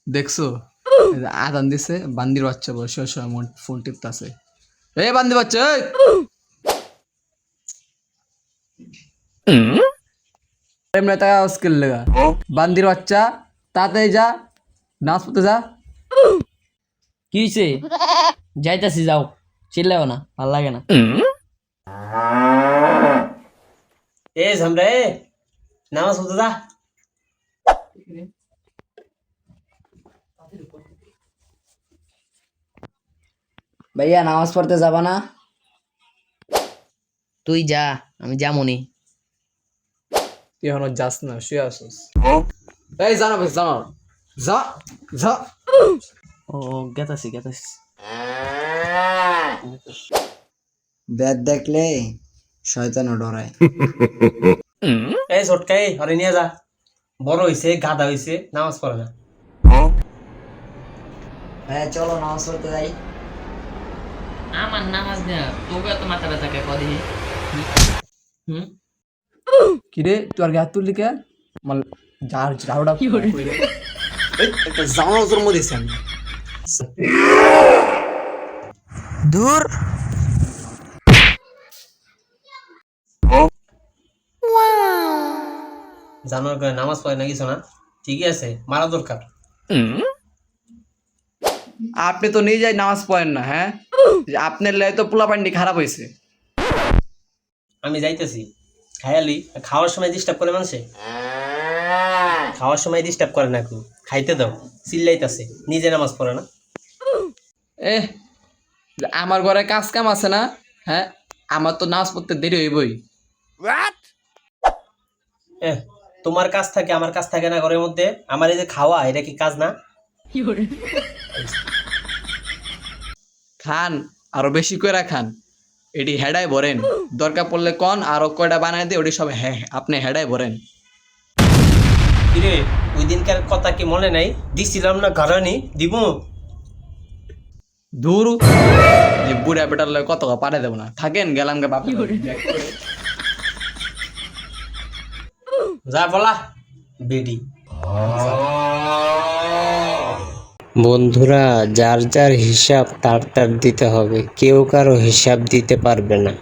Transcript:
দেখছো এই যে আদান দিছে বান্দির বাচ্চা বসে বসে আমার ফোন টিপতাছে। এ বান্দি বাচ্চা এমনি টাকা স্কিল লেগা বান্দির বাচ্চা তাড়াতাড়ি যা নাচ পড়তে যা। কি হইছে? যাইতাছি, যাও, চিল্লাও না, ভাল লাগে না। এ ঝামরা এ নামাজ পড়তে যা। ভাইয়া নামাজ পড়তে যাবা না? তুই যা, আমি যামনি। তুই এখনো যাস না, শুয়ে আসিস। এই জানা বেশ জানা যা যা। ও গেতাছি গেতাছি। ব্যাট দেখলে শয়তানও ডরায়। এই ছোটকাই হরে নিয়ে যা, বড় হইছে গাদা হইছে নামাজ পড়ে না। হ্যাঁ চলো নামাজ পড়তে যাই। আমার নামাজ দেয়া তোকে এত মাথা ব্যথা কে কদি? কিরে তুই আর গায়ে তুললি কে? মাল যার ঝাড়ুটা কি করে একটা জামার জন্ম দিয়েছি আমি। দূর জানোয়ার করে নামাজ পড়ে না কিছু না, ঠিকই আছে, মারা দরকার। আপনি তো নিজেই নামাজ পড়েন না, হ্যাঁ? আপনার লাই তো পোলা পান্ডি খারাপ হয়েছে। আমি যাইতেছি খায়ালি, খাওয়ার সময় ডিস্টার্ব করে মানুষে, খাওয়ার সময় ডিস্টার্ব করে না, একটু খাইতে দাও। চিল্লাইতেছে, নিজে নামাজ পড়ে না। এ আমার ঘরে কাজ কাম আছে না, হ্যাঁ? আমার তো নামাজ পড়তে দেরি হইবই। তোমার কাজ থাকে আমার কাজ থাকে না ঘরের মধ্যে? আমার এই যে খাওয়া, এটা কি কাজ না? খান আরো বেশি করে খান, এটি হেডাই ভরেন, দরকার পড়লে কন আরো কয়টা বানাই দিয়ে ওটি সব হ্যাঁ আপনি হেডাই ভরেন। কিরে ওই দিনকার কথা কি মনে নাই? দিছিলাম না ঘরানি, দিব। দূর যে বুড়া বেটার লয় কত পাঠাই দেবো না, থাকেন গেলাম গে বাপ। যা বলা বেডি। বন্ধুরা, যার যার হিসাব তার তার দিতে হবে, কেউ কারো হিসাব দিতে পারবে না।